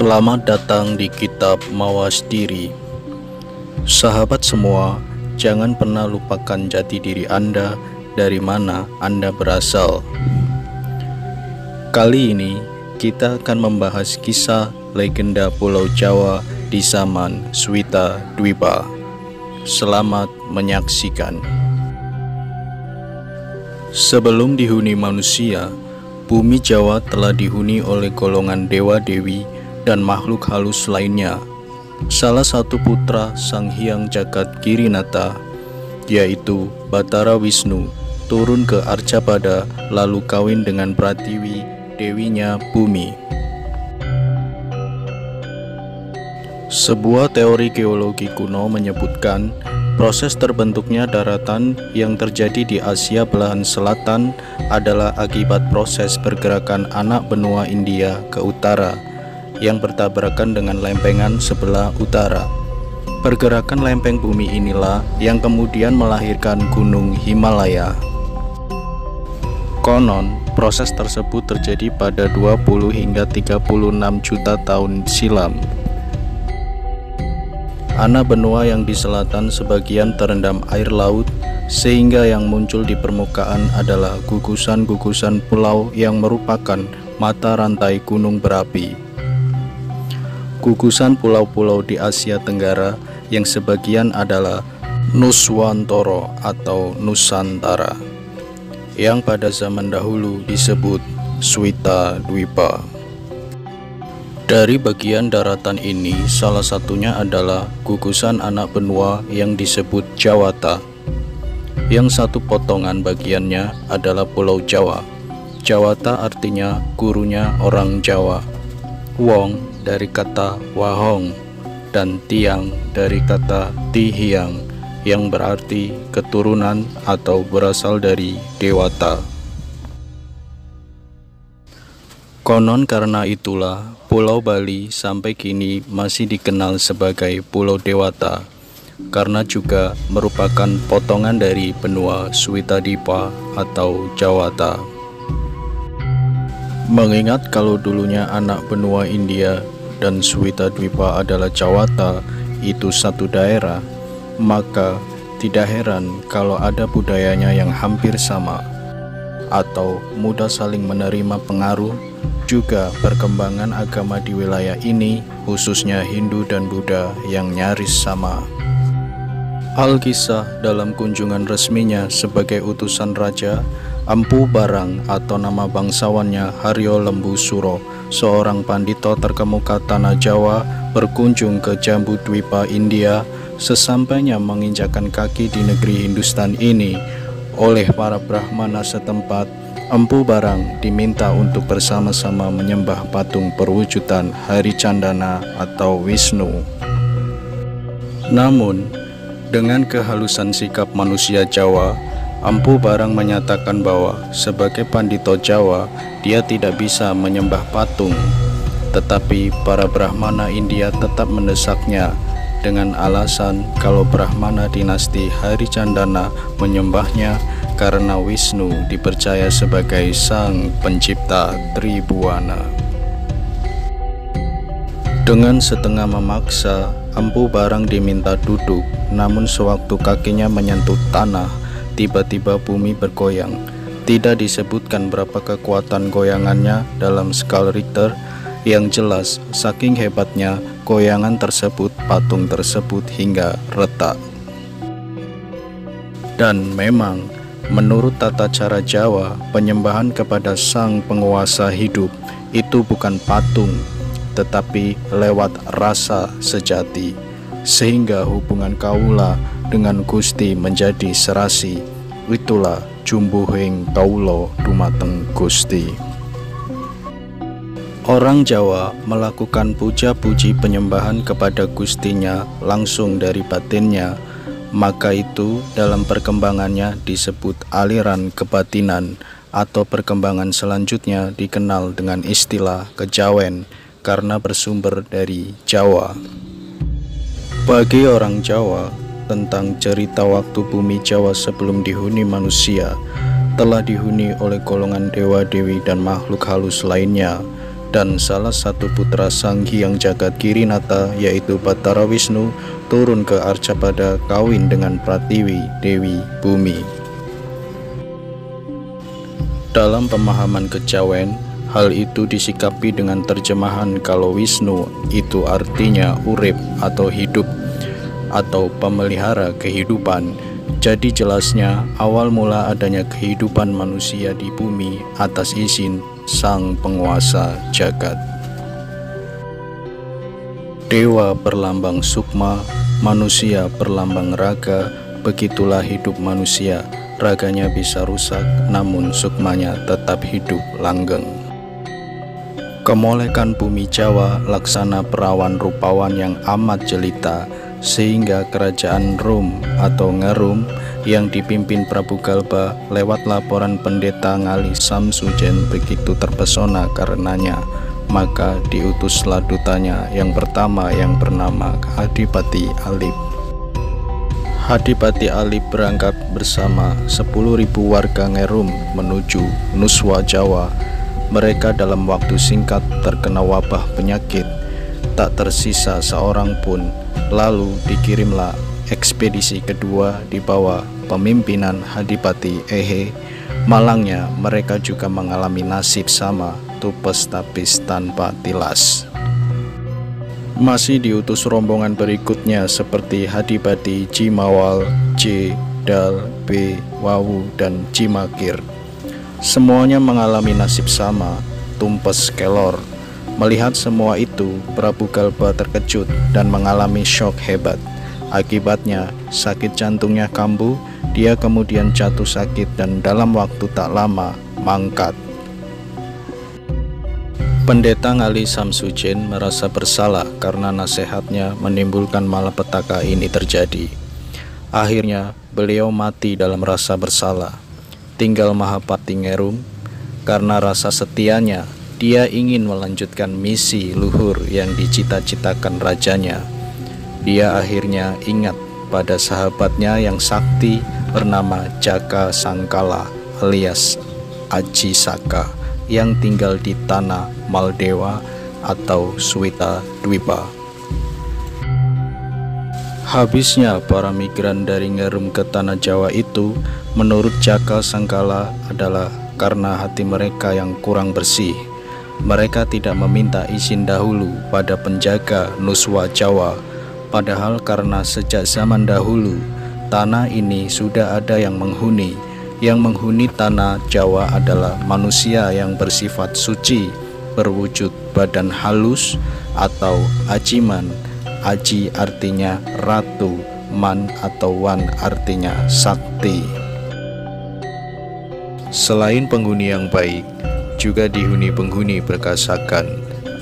Selamat datang di Kitab Mawas Diri. Sahabat semua, jangan pernah lupakan jati diri Anda, dari mana Anda berasal. Kali ini kita akan membahas kisah legenda Pulau Jawa di zaman Swita Dwipa. Selamat menyaksikan. Sebelum dihuni manusia, bumi Jawa telah dihuni oleh golongan dewa-dewi dan makhluk halus lainnya. Salah satu putra Sang Hyang Jagat Girinata, yaitu Batara Wisnu, turun ke Arcapada lalu kawin dengan Pratiwi, dewinya bumi. Sebuah teori geologi kuno menyebutkan proses terbentuknya daratan yang terjadi di Asia belahan selatan adalah akibat proses pergerakan anak benua India ke utara yang bertabrakan dengan lempengan sebelah utara. Pergerakan lempeng bumi inilah yang kemudian melahirkan Gunung Himalaya. Konon, proses tersebut terjadi pada 20 hingga 36 juta tahun silam. Anak benua yang di selatan sebagian terendam air laut, sehingga yang muncul di permukaan adalah gugusan-gugusan pulau yang merupakan mata rantai gunung berapi. Gugusan pulau-pulau di Asia Tenggara yang sebagian adalah Nuswantara atau Nusantara, yang pada zaman dahulu disebut Swita Dwipa. Dari bagian daratan ini, salah satunya adalah gugusan anak benua yang disebut Jawata. Yang satu potongan bagiannya adalah Pulau Jawa. Jawata artinya gurunya orang Jawa. Wong dari kata Wahong dan Tiang dari kata Tihiang yang berarti keturunan atau berasal dari Dewata. Konon karena itulah Pulau Bali sampai kini masih dikenal sebagai Pulau Dewata, karena juga merupakan potongan dari benua Switadipa atau Jawata. Mengingat kalau dulunya anak benua India dan Switadwipa adalah Jawata itu satu daerah, maka tidak heran kalau ada budayanya yang hampir sama atau mudah saling menerima pengaruh. Juga perkembangan agama di wilayah ini, khususnya Hindu dan Buddha yang nyaris sama. Alkisah dalam kunjungan resminya sebagai utusan Raja Empu Barang atau nama bangsawannya Haryo Lembu Suro, seorang pandito terkemuka tanah Jawa, berkunjung ke Jambu Dwipa India. Sesampainya menginjakan kaki di negeri Hindustan ini, oleh para Brahmana setempat, Empu Barang diminta untuk bersama-sama menyembah patung perwujudan Hari Candana atau Wisnu. Namun, dengan kehalusan sikap manusia Jawa, Empu Barang menyatakan bahwa sebagai pandito Jawa, dia tidak bisa menyembah patung. Tetapi para Brahmana India tetap mendesaknya dengan alasan kalau Brahmana dinasti Hari Candana menyembahnya karena Wisnu dipercaya sebagai sang pencipta Tribuana. Dengan setengah memaksa, Empu Barang diminta duduk, namun sewaktu kakinya menyentuh tanah, tiba-tiba bumi bergoyang. Tidak disebutkan berapa kekuatan goyangannya dalam skala Richter. Yang jelas, saking hebatnya goyangan tersebut, patung tersebut hingga retak. Dan memang, menurut tata cara Jawa, penyembahan kepada sang penguasa hidup itu bukan patung, tetapi lewat rasa sejati, sehingga hubungan kaula dengan Gusti menjadi serasi. Itulah jumbuhing kaulo dumateng Gusti. Orang Jawa melakukan puja-puji penyembahan kepada Gustinya langsung dari batinnya, maka itu dalam perkembangannya disebut aliran kebatinan, atau perkembangan selanjutnya dikenal dengan istilah kejawen karena bersumber dari Jawa. Bagi orang Jawa, tentang cerita waktu bumi Jawa sebelum dihuni manusia telah dihuni oleh golongan dewa-dewi dan makhluk halus lainnya. Dan salah satu putra Sang Hyang Jagat Kirinata yaitu Batara Wisnu turun ke Arcapada kawin dengan Pratiwi, Dewi Bumi. Dalam pemahaman kejawen, hal itu disikapi dengan terjemahan kalau Wisnu itu artinya urip atau hidup atau pemelihara kehidupan. Jadi jelasnya awal mula adanya kehidupan manusia di bumi atas izin Sang Penguasa Jagat. Dewa berlambang sukma, manusia berlambang raga. Begitulah hidup manusia, raganya bisa rusak namun sukmanya tetap hidup langgeng. Kemolekan bumi Jawa laksana perawan rupawan yang amat jelita, sehingga kerajaan Rum atau Ngerum yang dipimpin Prabu Galba lewat laporan pendeta Ngali Samsujen begitu terpesona karenanya, maka diutuslah dutanya yang pertama yang bernama Hadipati Alip. Hadipati Alip berangkat bersama 10.000 warga Ngerum menuju Nuswa Jawa. Mereka dalam waktu singkat terkena wabah penyakit, tak tersisa seorang pun. Lalu dikirimlah ekspedisi kedua di bawah pemimpinan Hadipati Ehe. Malangnya mereka juga mengalami nasib sama, tupes tapis tanpa tilas. Masih diutus rombongan berikutnya seperti Hadipati Cimawal, C, Dal, B, Wawu, dan Cimakir. Semuanya mengalami nasib sama, tumpes kelor. Melihat semua itu, Prabu Galba terkejut dan mengalami syok hebat. Akibatnya, sakit jantungnya kambuh, dia kemudian jatuh sakit dan dalam waktu tak lama mangkat. Pendeta Ngali Samsujen merasa bersalah karena nasihatnya menimbulkan malapetaka ini terjadi. Akhirnya, beliau mati dalam rasa bersalah. Tinggal Mahapati Ngerum, karena rasa setianya, dia ingin melanjutkan misi luhur yang dicita-citakan rajanya. Dia akhirnya ingat pada sahabatnya yang sakti bernama Jaka Sangkala alias Aji Saka yang tinggal di tanah Maldewa atau Swita Dwipa. Habisnya para migran dari Ngerum ke tanah Jawa itu, menurut Jaka Sangkala adalah karena hati mereka yang kurang bersih. Mereka tidak meminta izin dahulu pada penjaga Nuswa Jawa, padahal karena sejak zaman dahulu tanah ini sudah ada yang menghuni. Yang menghuni tanah Jawa adalah manusia yang bersifat suci, berwujud badan halus atau ajiman. Aji artinya ratu, man atau wan artinya sakti. Selain penghuni yang baik, juga dihuni penghuni berkasakan,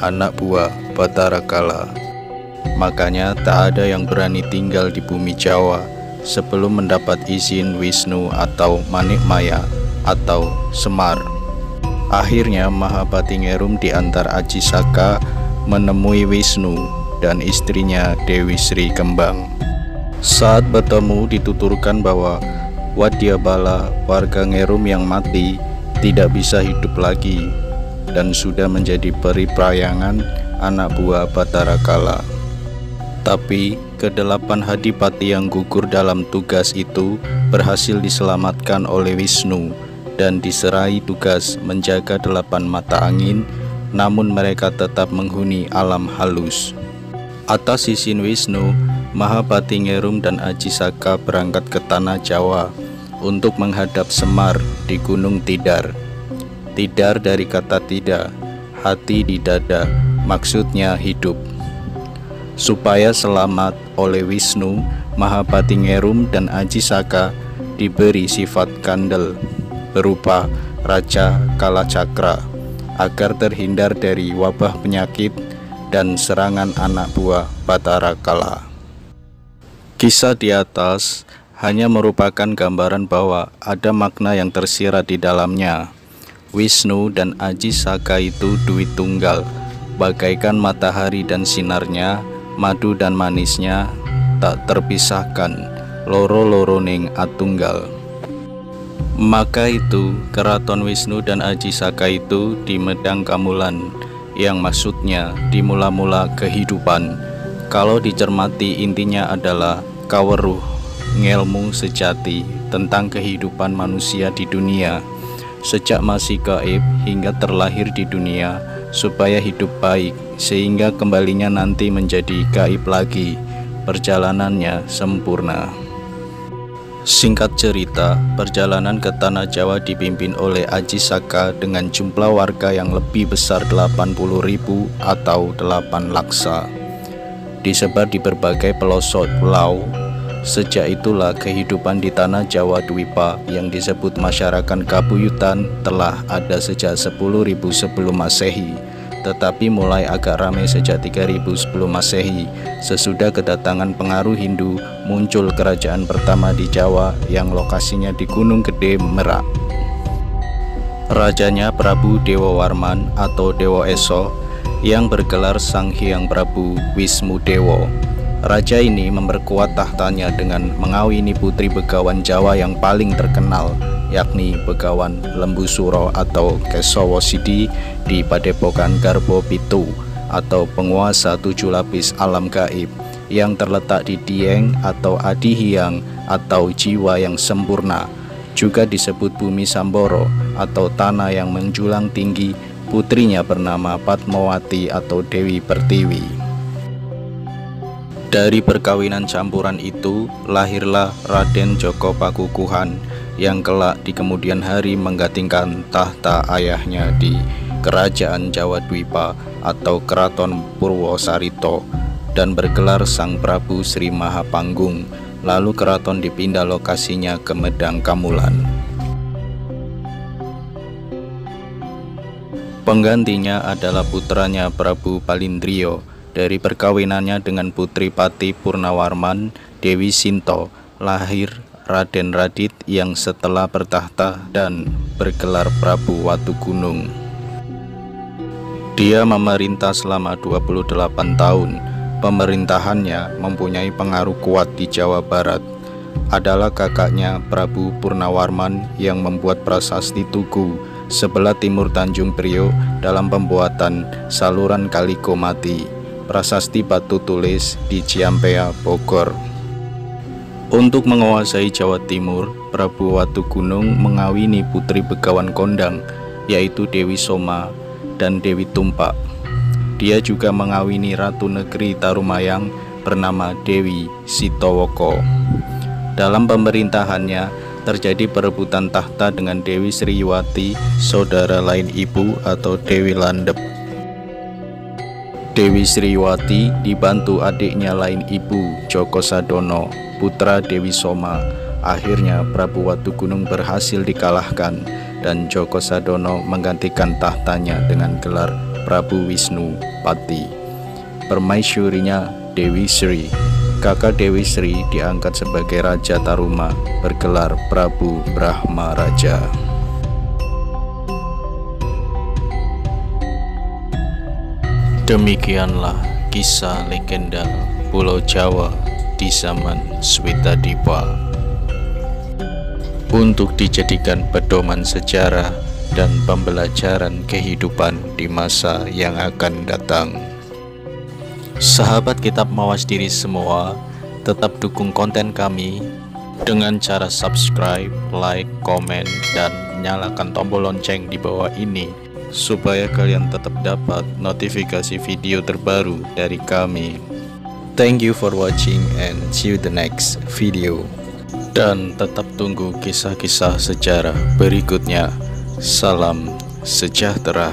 anak buah Batara Kala. Makanya tak ada yang berani tinggal di bumi Jawa sebelum mendapat izin Wisnu atau Manikmaya atau Semar. Akhirnya Mahapati Ngerum diantar Aji Saka menemui Wisnu dan istrinya Dewi Sri Kembang. Saat bertemu dituturkan bahwa Wadyabala, warga Ngerum yang mati, tidak bisa hidup lagi dan sudah menjadi peri prayangan anak buah Batara Kala. Tapi ke-8 hadipati yang gugur dalam tugas itu berhasil diselamatkan oleh Wisnu dan diserai tugas menjaga 8 mata angin, namun mereka tetap menghuni alam halus. Atas izin Wisnu, Mahapati Ngerum dan Aji Saka berangkat ke tanah Jawa untuk menghadap Semar di Gunung Tidar. Tidar dari kata tidak, hati di dada, maksudnya hidup. Supaya selamat oleh Wisnu, Mahapati Ngerum dan Aji Saka diberi sifat kandel berupa Raja Kalacakra agar terhindar dari wabah penyakit dan serangan anak buah Batara Kala. Kisah di atas hanya merupakan gambaran bahwa ada makna yang tersirat di dalamnya. Wisnu dan Aji Saka itu duit tunggal, bagaikan matahari dan sinarnya, madu dan manisnya tak terpisahkan, loro-loroning atunggal. Maka itu keraton Wisnu dan Aji Saka itu di Medang Kamulan, yang maksudnya di mula-mula kehidupan. Kalau dicermati, intinya adalah kaweruh ngelmu sejati tentang kehidupan manusia di dunia, sejak masih gaib hingga terlahir di dunia, supaya hidup baik, sehingga kembalinya nanti menjadi gaib lagi, perjalanannya sempurna. Singkat cerita, perjalanan ke Tanah Jawa dipimpin oleh Aji Saka dengan jumlah warga yang lebih besar 80.000 atau 8 laksa, disebar di berbagai pelosok pulau. Sejak itulah kehidupan di Tanah Jawa Dwipa yang disebut masyarakat Kabuyutan telah ada sejak 10.000 sebelum Masehi, tetapi mulai agak ramai sejak 3000 sebelum Masehi. Sesudah kedatangan pengaruh Hindu, muncul kerajaan pertama di Jawa yang lokasinya di Gunung Gede Merak. Rajanya Prabu Dewa Warman atau Dewa Eso yang bergelar Sang Hyang Prabu Wismudewa. Raja ini memperkuat tahtanya dengan mengawini putri begawan Jawa yang paling terkenal, yakni Begawan Lembusuro atau Kesowosidi di Padepokan Garbo Pitu atau penguasa 7 lapis alam gaib yang terletak di Dieng atau Adihyang atau jiwa yang sempurna, juga disebut Bumi Samboro atau tanah yang menjulang tinggi. Putrinya bernama Padmawati atau Dewi Pertiwi. Dari perkawinan campuran itu lahirlah Raden Joko Pakukuhan yang kelak di kemudian hari menggantikan tahta ayahnya di Kerajaan Jawa Dwipa atau Keraton Purwosarito dan bergelar Sang Prabu Sri Mahapanggung. Lalu keraton dipindah lokasinya ke Medang Kamulan. Penggantinya adalah putranya Prabu Palindrio. Dari perkawinannya dengan putri Pati Purnawarman, Dewi Sinto, lahir Raden Radit yang setelah bertahta dan bergelar Prabu Watugunung. Dia memerintah selama 28 tahun. Pemerintahannya mempunyai pengaruh kuat di Jawa Barat. Adalah kakaknya Prabu Purnawarman yang membuat prasasti Tugu sebelah timur Tanjung Priok dalam pembuatan saluran Kalikomati, prasasti batu tulis di Ciampea, Bogor. Untuk menguasai Jawa Timur, Prabu Watugunung mengawini putri Begawan Kondang, yaitu Dewi Soma dan Dewi Tumpak. Dia juga mengawini Ratu Negeri Tarumayang bernama Dewi Sitowoko. Dalam pemerintahannya terjadi perebutan tahta dengan Dewi Sriwati, saudara lain ibu atau Dewi Landep. Dewi Sriwati dibantu adiknya lain ibu, Joko Sadono, putra Dewi Soma. Akhirnya Prabu Watugunung berhasil dikalahkan dan Joko Sadono menggantikan tahtanya dengan gelar Prabu Wisnu Pati. Permaisurinya Dewi Sri. Kakak Dewi Sri diangkat sebagai Raja Taruma, bergelar Prabu Brahma Raja. Demikianlah kisah legenda Pulau Jawa di zaman Switadipa, untuk dijadikan pedoman sejarah dan pembelajaran kehidupan di masa yang akan datang. Sahabat Kitab Mawas Diri semua, tetap dukung konten kami dengan cara subscribe, like, komen, dan nyalakan tombol lonceng di bawah ini supaya kalian tetap dapat notifikasi video terbaru dari kami. Thank you for watching and see you the next video. Dan tetap tunggu kisah-kisah sejarah berikutnya. Salam sejahtera.